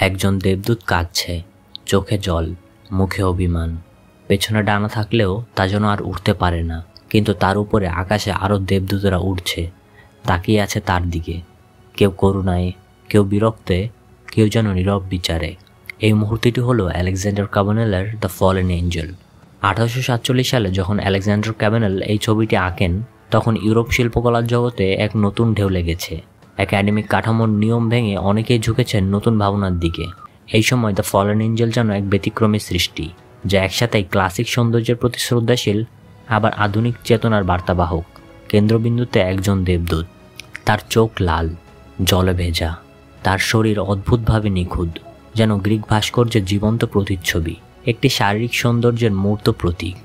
একজন দেবদূত কাঁদছে, চোখে জল, মুখে অভিমান। পেছনে ডানা থাকলেও তা যেন আর উঠতে পারে না, কিন্তু তার উপরে আকাশে আরও দেবদূতেরা উঠছে, তাকিয়ে আছে তার দিকে। কেউ করুণায়, কেউ বিরক্তে, কেউ যেন নীরব বিচারে। এই মুহূর্তটি হলো আলেকজান্ডার ক্যাবানেলের দ্য ফলেন এঞ্জেল। 1847 সালে যখন আলেকজান্ডার ক্যাবানেল এই ছবিটি আঁকেন, তখন ইউরোপ শিল্পকলার জগতে এক নতুন ঢেউ লেগেছে। একাডেমিক কাঠামোর নিয়ম ভেঙে অনেকেই ঝুঁকেছেন নতুন ভাবনার দিকে। এই সময় দ্য ফলেন এঞ্জেল যেন এক ব্যতিক্রমী সৃষ্টি, যা একসাথেই ক্লাসিক সৌন্দর্যের প্রতি শ্রদ্ধাশীল, আবার আধুনিক চেতনার বার্তাবাহক। কেন্দ্রবিন্দুতে একজন দেবদূত, তার চোখ লাল, জলে ভেজা, তার শরীর অদ্ভুতভাবে নিখুঁত, যেন গ্রিক ভাস্কর্যের জীবন্ত প্রতিচ্ছবি, একটি শারীরিক সৌন্দর্যের মূর্ত প্রতীক।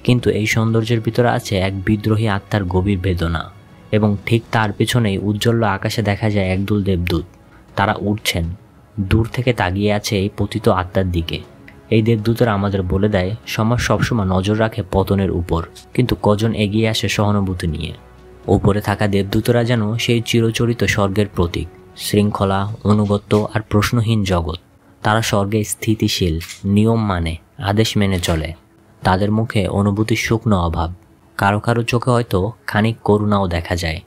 কিন্তু এই সৌন্দর্যের ভিতরে আছে এক বিদ্রোহী আত্মার গভীর বেদনা, এবং ঠিক তার পেছনেই উজ্জ্বল আকাশে দেখা যায় একদল দেবদূত। তারা উঠছেন, দূর থেকে তাকিয়ে আছে এই পতিত আত্মার দিকে। এই দেবদূতরা আমাদের বলে দেয়, সমাজ সবসময় নজর রাখে পতনের উপর, কিন্তু কজন এগিয়ে আসে সহানুভূতি নিয়ে। উপরে থাকা দেবদূতরা যেন সেই চিরচরিত স্বর্গের প্রতীক, শৃঙ্খলা, অনুগত্য আর প্রশ্নহীন জগৎ। তারা স্বর্গে স্থিতিশীল, নিয়ম মানে, আদেশ মেনে চলে। তাদের মুখে অনুভূতির শুকনো অভাব, কারো কারো চোখে হয়তো খানিক করুণাও দেখা যায়,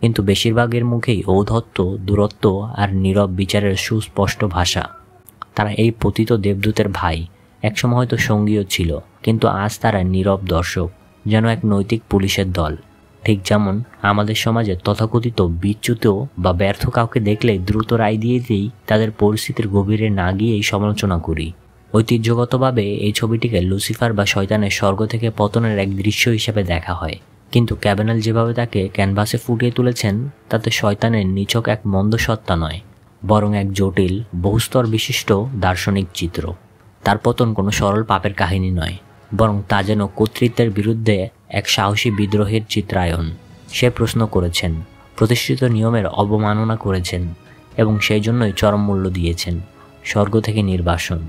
কিন্তু বেশিরভাগের মুখেই ঔদ্ধত্য, দূরত্ব আর নীরব বিচারের সুস্পষ্ট ভাষা। তারা এই পতিত দেবদূতের ভাই, একসময় হয়তো সঙ্গীও ছিল, কিন্তু আজ তারা নীরব দর্শক, যেন এক নৈতিক পুলিশের দল। ঠিক যেমন আমাদের সমাজে তথাকথিত বিচ্যুত বা ব্যর্থ কাউকে দেখলে দ্রুত রায় দিয়ে দিই, তাদের পরিস্থিতির গভীরে না গিয়েই সমালোচনা করি। ঐতিহ্যগতভাবে এই ছবিটিকে লুসিফার বা শয়তানের স্বর্গ থেকে পতনের এক দৃশ্য হিসেবে দেখা হয়, কিন্তু ক্যাবানেল যেভাবে তাকে ক্যানভাসে ফুটিয়ে তুলেছেন, তাতে শয়তানের নিছক এক মন্দ সত্তা নয়, বরং এক জটিল, বহুস্তর বিশিষ্ট দার্শনিক চিত্র। তার পতন কোনো সরল পাপের কাহিনী নয়, বরং তা যেন কর্তৃত্বের বিরুদ্ধে এক সাহসী বিদ্রোহের চিত্রায়ন। সে প্রশ্ন করেছেন, প্রতিষ্ঠিত নিয়মের অবমাননা করেছেন, এবং সেই জন্যই চরম মূল্য দিয়েছেন, স্বর্গ থেকে নির্বাসন।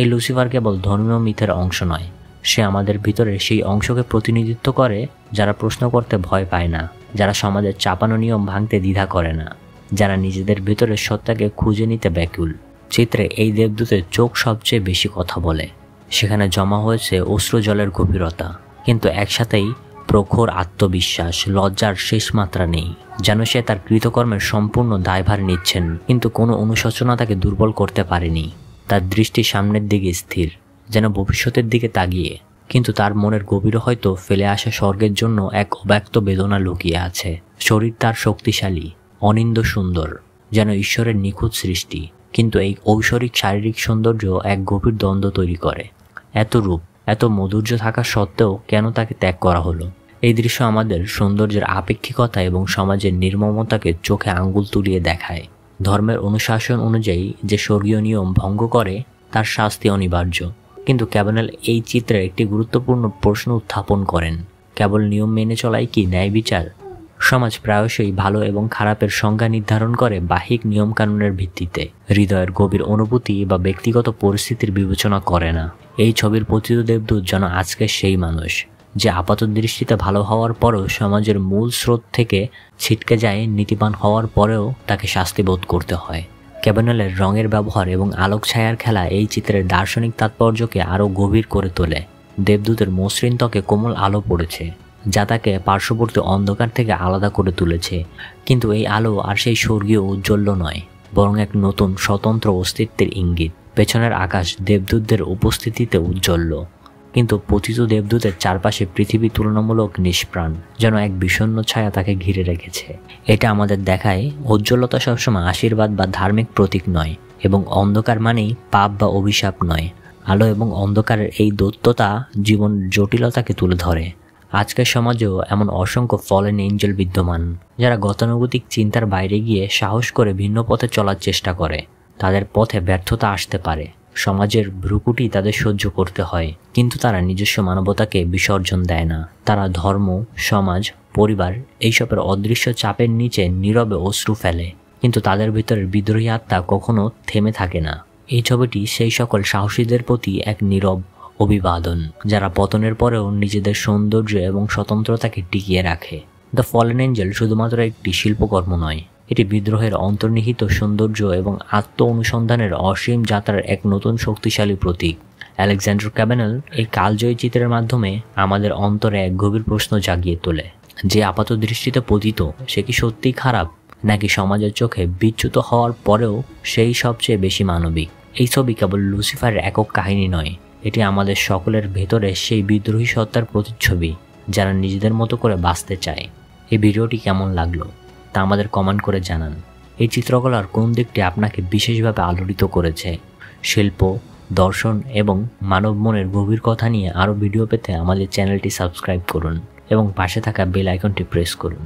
এই লুসিফার কেবল ধর্মীয় মিথের অংশ নয়, সে আমাদের ভিতরে সেই অংশকে প্রতিনিধিত্ব করে যারা প্রশ্ন করতে ভয় পায় না, যারা সমাজের চাপানো নিয়ম ভাঙতে দ্বিধা করে না, যারা নিজেদের ভিতরে সত্তাকে খুঁজে নিতে ব্যাকুল। চিত্রে এই দেবদূতের চোখ সবচেয়ে বেশি কথা বলে। সেখানে জমা হয়েছে অশ্রু জলের গভীরতা, কিন্তু একসাথেই প্রখর আত্মবিশ্বাস, লজ্জার শেষ মাত্রা নেই। যেন সে তার কৃতকর্মের সম্পূর্ণ দায়ভার নিচ্ছেন, কিন্তু কোনো অনুশোচনা তাকে দুর্বল করতে পারেনি। তার দৃষ্টি সামনের দিকে স্থির, যেন ভবিষ্যতের দিকে তাকিয়ে, কিন্তু তার মনের গভীরে হয়তো ফেলে আসা স্বর্গের জন্য এক অব্যক্ত বেদনা লুকিয়ে আছে। শরীর তার শক্তিশালী, অনিন্দ সুন্দর, যেন ঈশ্বরের নিখুঁত সৃষ্টি, কিন্তু এই ঐশ্বরিক শারীরিক সৌন্দর্য এক গভীর দ্বন্দ্ব তৈরি করে। এত রূপ, এত মাধুর্য থাকা সত্ত্বেও কেন তাকে ত্যাগ করা হলো? এই দৃশ্য আমাদের সৌন্দর্যের আপেক্ষিকতা এবং সমাজের নির্মমতাকে চোখে আঙ্গুল তুলিয়ে দেখায়। ধর্মের অনুশাসন অনুযায়ী যে স্বর্গীয় নিয়ম ভঙ্গ করে, তার শাস্তি অনিবার্য, কিন্তু ক্যাবানেল এই চিত্রে একটি গুরুত্বপূর্ণ প্রশ্ন উত্থাপন করেন। কেবল নিয়ম মেনে চলাই কি ন্যায় বিচার? সমাজ প্রায়শই ভালো এবং খারাপের সংজ্ঞা নির্ধারণ করে বাহ্যিক নিয়মকানুনের ভিত্তিতে, হৃদয়ের গভীর অনুভূতি বা ব্যক্তিগত পরিস্থিতির বিবেচনা করে না। এই ছবির পতিত দেবদূত যেন আজকের সেই মানুষ, যে আপাত দৃষ্টিতে ভালো হওয়ার পরেও সমাজের মূল স্রোত থেকে ছিটকে যায়, নীতিবান হওয়ার পরেও তাকে শাস্তি বোধ করতে হয়। ক্যাবানেলের রঙের ব্যবহার এবং আলোক ছায়ার খেলা এই চিত্রের দার্শনিক তাৎপর্যকে আরও গভীর করে তোলে। দেবদূতের মসৃণ ত্বকে কোমল আলো পড়েছে, যা তাকে পার্শ্ববর্তী অন্ধকার থেকে আলাদা করে তুলেছে, কিন্তু এই আলো আর সেই স্বর্গীয় উজ্জ্বল্য নয়, বরং এক নতুন স্বতন্ত্র অস্তিত্বের ইঙ্গিত। পেছনের আকাশ দেবদূতদের উপস্থিতিতে উজ্জ্বল্য, কিন্তু পতিত দেবদূতের চারপাশে পৃথিবী তুলনামূলক নিষ্প্রাণ, যেন এক বিষণ্ণ ছায়া তাকে ঘিরে রেখেছে। এটা আমাদের দেখায়, উজ্জ্বলতা সবসময় আশীর্বাদ বা ধার্মিক প্রতীক নয়, এবং অন্ধকার মানেই পাপ বা অভিশাপ নয়। আলো এবং অন্ধকারের এই দ্বৈততা জীবন জটিলতাকে তুলে ধরে। আজকের সমাজেও এমন অসংখ্য ফলেন এঞ্জেল বিদ্যমান, যারা গতানুগতিক চিন্তার বাইরে গিয়ে সাহস করে ভিন্ন পথে চলার চেষ্টা করে। তাদের পথে ব্যর্থতা আসতে পারে, সমাজের ভ্রুকুটি তাদের সহ্য করতে হয়, কিন্তু তারা নিজস্ব মানবতাকে বিসর্জন দেয় না। তারা ধর্ম, সমাজ, পরিবার এইসবের অদৃশ্য চাপের নিচে নীরবে অশ্রু ফেলে, কিন্তু তাদের ভিতরের বিদ্রোহী আত্মা কখনো থেমে থাকে না। এই ছবিটি সেই সকল সাহসীদের প্রতি এক নীরব অভিবাদন, যারা পতনের পরেও নিজেদের সৌন্দর্য এবং স্বতন্ত্রতাকে টিকিয়ে রাখে। দ্য ফলেন এঞ্জেল শুধুমাত্র একটি শিল্পকর্ম নয়, এটি বিদ্রোহের অন্তর্নিহিত সৌন্দর্য এবং আত্ম অনুসন্ধানের অসীম যাত্রার এক নতুন শক্তিশালী প্রতীক। আলেকজান্ডার ক্যাবানেল এই কালজয়ী চিত্রের মাধ্যমে আমাদের অন্তরে এক গভীর প্রশ্ন জাগিয়ে তোলে, যে আপাত দৃষ্টিতে পতিত সে কি সত্যিই খারাপ, নাকি সমাজের চোখে বিচ্যুত হওয়ার পরেও সেই সবচেয়ে বেশি মানবিক। এই ছবি কেবল লুসিফারের একক কাহিনী নয়, এটি আমাদের সকলের ভেতরে সেই বিদ্রোহী সত্তার প্রতিচ্ছবি যারা নিজেদের মতো করে বাঁচতে চায়। এই ভিডিওটি কেমন লাগলো তা আমাদের কমেন্ট করে জানান। এই চিত্রকলার কোন দিকটি আপনাকে বিশেষভাবে আলোড়িত করেছে? শিল্প, দর্শন এবং মানব মনের গভীর কথা নিয়ে আরও ভিডিও পেতে আমাদের চ্যানেলটি সাবস্ক্রাইব করুন এবং পাশে থাকা বেল আইকনটি প্রেস করুন।